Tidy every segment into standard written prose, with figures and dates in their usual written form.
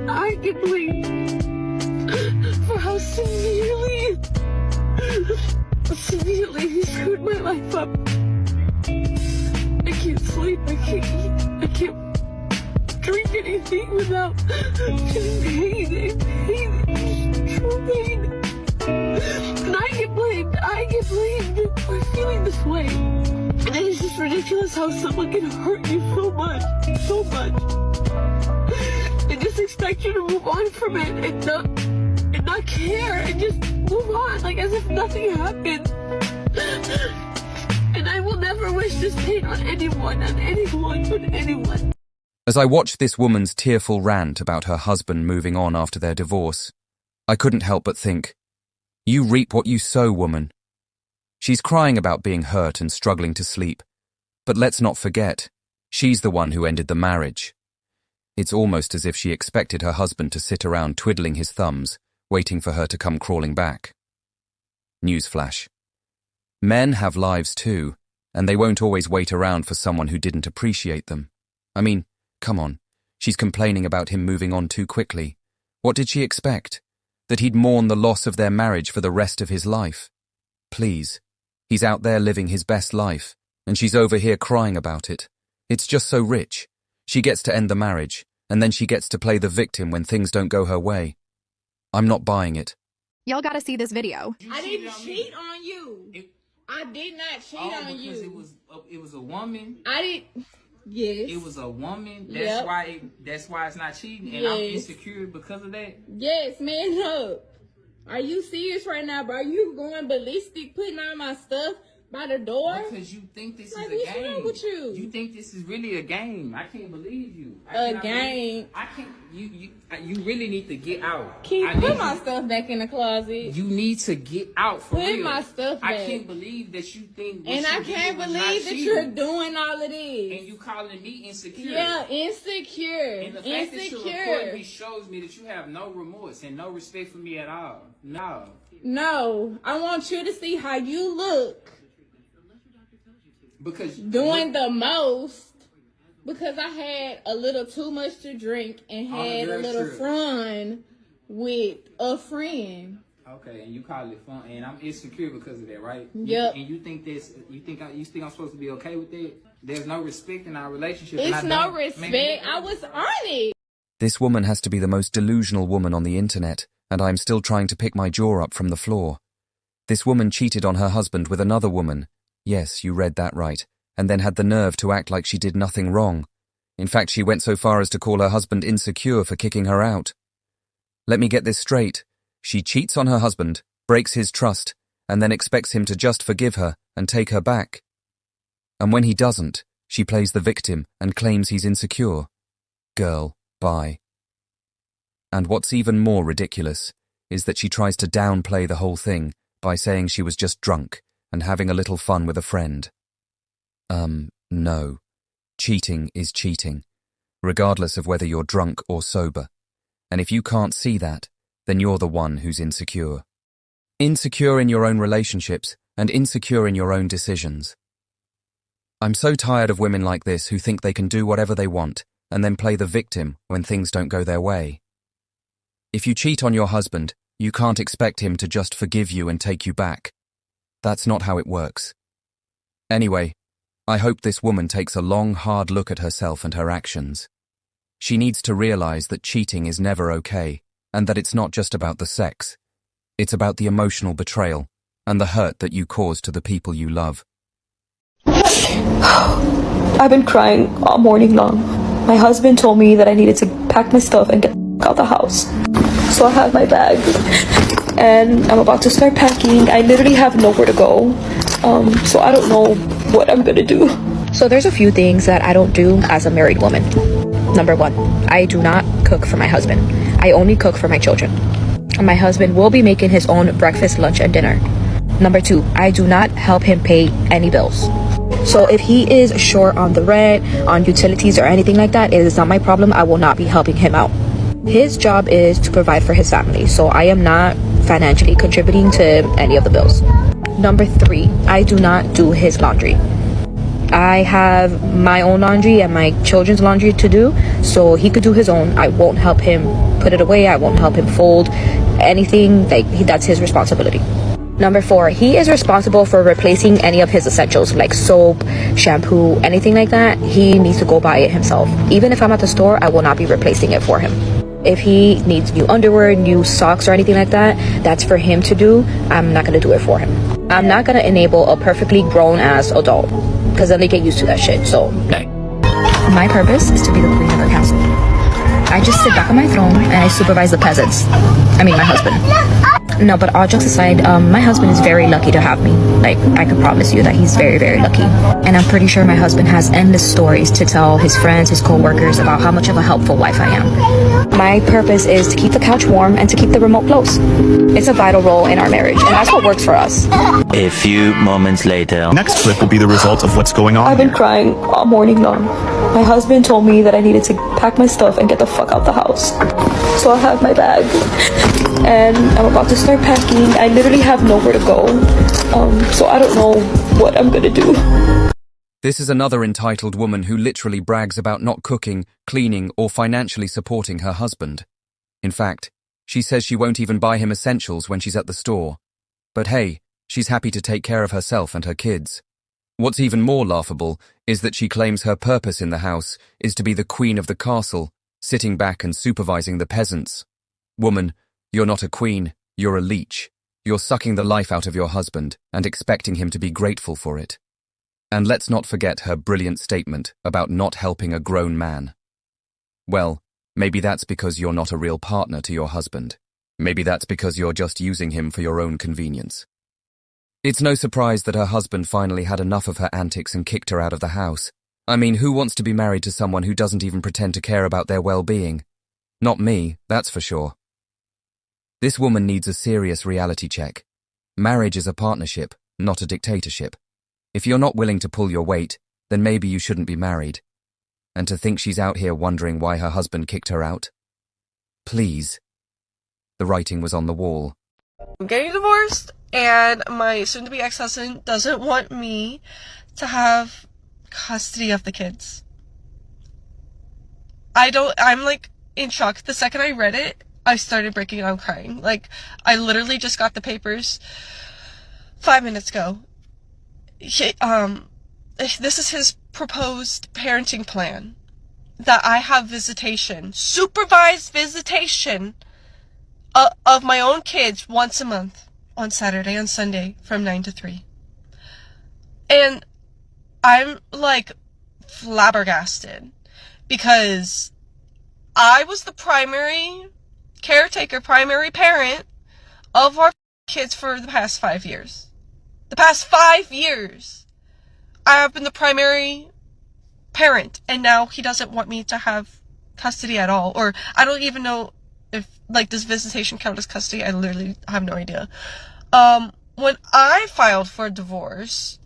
I get blamed for how severely he screwed my life up. I can't sleep, I can't eat, I can't drink anything without feeling pain, true pain. And I get blamed for feeling this way. And it is just ridiculous how someone can hurt you so much, and just expect you to move on from it and not care and just move on like as if nothing happened. And I will never wish this pain on anyone. As I watched this woman's tearful rant about her husband moving on after their divorce, I couldn't help but think, you reap what you sow, woman. She's crying about being hurt and struggling to sleep, but let's not forget, she's the one who ended the marriage. It's almost as if she expected her husband to sit around twiddling his thumbs, waiting for her to come crawling back. Newsflash. Men have lives too, and they won't always wait around for someone who didn't appreciate them. I mean, come on, she's complaining about him moving on too quickly. What did she expect? That he'd mourn the loss of their marriage for the rest of his life? Please. He's out there living his best life, and she's over here crying about it. It's just so rich. She gets to end the marriage, and then she gets to play the victim when things don't go her way. I'm not buying it. Y'all gotta see this video. I didn't cheat on you. I did not cheat on you. It was a woman. Yes. It was a woman. Yep. That's why it's not cheating, and yes. I'm insecure because of that. Yes, man up. Are you serious right now, bro? Are you going ballistic, putting all my stuff by the door? Because you think this like, is a game. What's wrong with you? You think this is really a game. I can't believe you. A game? I can't. You really need to get out. Can you put my stuff back in the closet? You need to get out for real. Put my stuff back. I can't believe that you think. And I can't believe that you're doing all of this. And you calling me insecure. Yeah, insecure. And the fact that you're recording me shows me that you have no remorse and no respect for me at all. No, I want you to see how you look. Because doing the most. Because I had a little too much to drink and had a little fun with a friend. Okay, and you call it fun, and I'm insecure because of that, right? Yep. And you think I'm supposed to be okay with that? There's no respect in our relationship. It's no respect. I was on it. This woman has to be the most delusional woman on the internet, and I'm still trying to pick my jaw up from the floor. This woman cheated on her husband with another woman. Yes, you read that right. And then had the nerve to act like she did nothing wrong. In fact, she went so far as to call her husband insecure for kicking her out. Let me get this straight. She cheats on her husband, breaks his trust, and then expects him to just forgive her and take her back. And when he doesn't, she plays the victim and claims he's insecure. Girl, bye. And what's even more ridiculous is that she tries to downplay the whole thing by saying she was just drunk and having a little fun with a friend. No. Cheating is cheating, regardless of whether you're drunk or sober. And if you can't see that, then you're the one who's insecure. Insecure in your own relationships and insecure in your own decisions. I'm so tired of women like this who think they can do whatever they want and then play the victim when things don't go their way. If you cheat on your husband, you can't expect him to just forgive you and take you back. That's not how it works. Anyway, I hope this woman takes a long, hard look at herself and her actions. She needs to realize that cheating is never okay, and that it's not just about the sex. It's about the emotional betrayal and the hurt that you cause to the people you love. I've been crying all morning long. My husband told me that I needed to pack my stuff and get out the house. So I have my bag, and I'm about to start packing. I literally have nowhere to go. So I don't know what I'm gonna do. So there's a few things that I don't do as a married woman. Number 1, I do not cook for my husband. I only cook for my children. And my husband will be making his own breakfast, lunch, and dinner. Number 2, I do not help him pay any bills. So if he is short on the rent, on utilities, or anything like that, it is not my problem. I will not be helping him out. His job is to provide for his family, so I am not financially contributing to any of the bills. Number 3, I do not do his laundry. I have my own laundry and my children's laundry to do, so he could do his own. I won't help him put it away. I won't help him fold anything. That's his responsibility. Number 4, he is responsible for replacing any of his essentials like soap, shampoo, anything like that. He needs to go buy it himself. Even if I'm at the store, I will not be replacing it for him. If he needs new underwear, new socks, or anything like that, that's for him to do. I'm not gonna do it for him. I'm not gonna enable a perfectly grown-ass adult, because then they get used to that shit, so no. My purpose is to be the queen of our castle. I just sit back on my throne and I supervise the peasants. I mean, my husband. No, but all jokes aside, my husband is very lucky to have me. Like, I can promise you that he's very, very lucky. And I'm pretty sure my husband has endless stories to tell his friends, his co-workers about how much of a helpful wife I am. My purpose is to keep the couch warm and to keep the remote close. It's a vital role in our marriage, and that's what works for us. A few moments later. Next clip will be the result of what's going on. I've been crying all morning long. My husband told me that I needed to pack my stuff and get the fuck out the house. So I have my bag and I'm about to start packing. I literally have nowhere to go. So I don't know what I'm gonna do. This is another entitled woman who literally brags about not cooking, cleaning, or financially supporting her husband. In fact, she says she won't even buy him essentials when she's at the store. But hey, she's happy to take care of herself and her kids. What's even more laughable is that she claims her purpose in the house is to be the queen of the castle, sitting back and supervising the peasants. Woman, you're not a queen, you're a leech. You're sucking the life out of your husband and expecting him to be grateful for it. And let's not forget her brilliant statement about not helping a grown man. Well, maybe that's because you're not a real partner to your husband. Maybe that's because you're just using him for your own convenience. It's no surprise that her husband finally had enough of her antics and kicked her out of the house. I mean, who wants to be married to someone who doesn't even pretend to care about their well-being? Not me, that's for sure. This woman needs a serious reality check. Marriage is a partnership, not a dictatorship. If you're not willing to pull your weight, then maybe you shouldn't be married. And to think she's out here wondering why her husband kicked her out? Please. The writing was on the wall. I'm getting divorced, and my soon-to-be ex-husband doesn't want me to have custody of the kids. I'm like in shock. The second I read it, I started breaking down crying. Like, I literally just got the papers 5 minutes ago. This is his proposed parenting plan. That I have visitation, supervised visitation of my own kids once a month on Saturday and Sunday from 9 to 3. And I'm like flabbergasted because I was the primary caretaker, primary parent of our kids for the past 5 years. The past 5 years, I have been the primary parent, and now he doesn't want me to have custody at all. Or I don't even know if, like, does visitation count as custody? I literally have no idea. When I filed for divorce,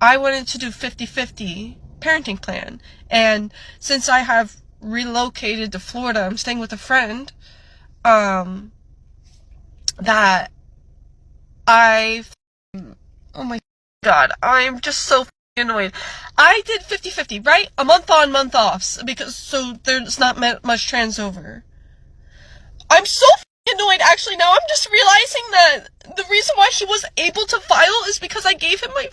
I wanted to do 50-50 parenting plan. And since I have relocated to Florida, I'm staying with a friend, that oh my god, I'm just so annoyed. I did 50-50, right? A month on, month off, so there's not much transfer. I'm so annoyed, actually. Now I'm just realizing that the reason why he was able to file is because I gave him my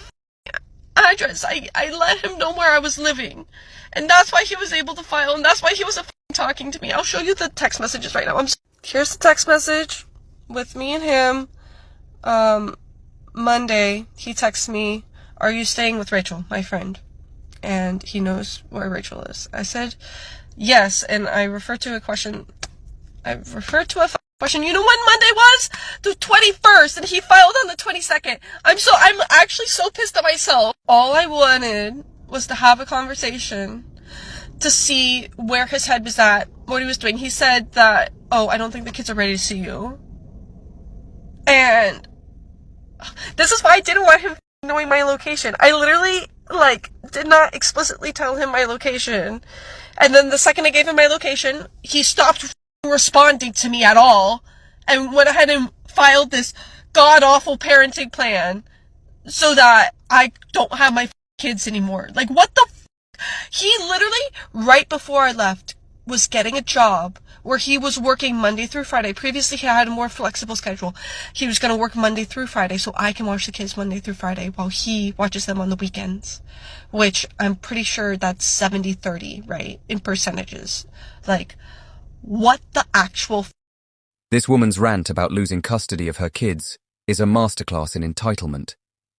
address. I let him know where I was living, and that's why he was able to file, and that's why he was talking to me. I'll show you the text messages right now. Here's the text message with me and him. Monday, he texts me, "Are you staying with Rachel, my friend?" And he knows where Rachel is. I said, yes, and I referred to a question. You know when Monday was? The 21st, and he filed on the 22nd. I'm actually so pissed at myself. All I wanted was to have a conversation to see where his head was at, what he was doing. He said that, "Oh, I don't think the kids are ready to see you." And this is why I didn't want him knowing my location. I literally, did not explicitly tell him my location. And then the second I gave him my location, he stopped responding to me at all and went ahead and filed this god-awful parenting plan so that I don't have my kids anymore. Like, what the He literally, right before I left, was getting a job where he was working Monday through Friday. Previously, he had a more flexible schedule. He was going to work Monday through Friday, so I can watch the kids Monday through Friday while he watches them on the weekends. Which, I'm pretty sure that's 70-30, right? In percentages. Like, what the actual This woman's rant about losing custody of her kids is a masterclass in entitlement.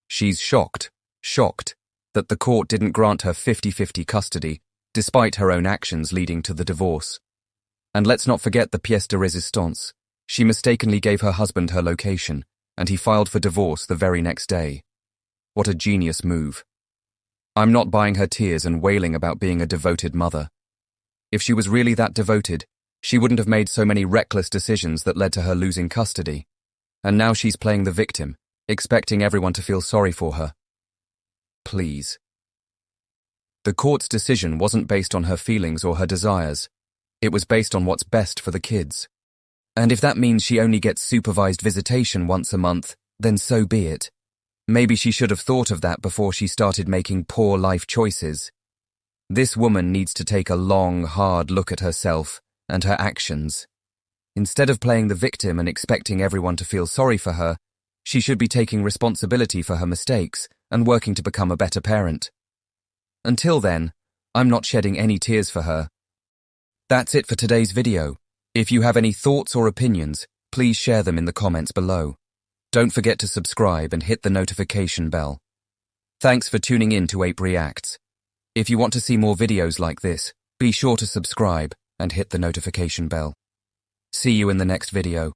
She's shocked that the court didn't grant her 50-50 custody, despite her own actions leading to the divorce. And let's not forget the pièce de résistance. She mistakenly gave her husband her location, and he filed for divorce the very next day. What a genius move. I'm not buying her tears and wailing about being a devoted mother. If she was really that devoted, she wouldn't have made so many reckless decisions that led to her losing custody. And now she's playing the victim, expecting everyone to feel sorry for her. Please. The court's decision wasn't based on her feelings or her desires. It was based on what's best for the kids. And if that means she only gets supervised visitation once a month, then so be it. Maybe she should have thought of that before she started making poor life choices. This woman needs to take a long, hard look at herself and her actions. Instead of playing the victim and expecting everyone to feel sorry for her, she should be taking responsibility for her mistakes and working to become a better parent. Until then, I'm not shedding any tears for her. That's it for today's video. If you have any thoughts or opinions, please share them in the comments below. Don't forget to subscribe and hit the notification bell. Thanks for tuning in to Ape Reacts. If you want to see more videos like this, be sure to subscribe and hit the notification bell. See you in the next video.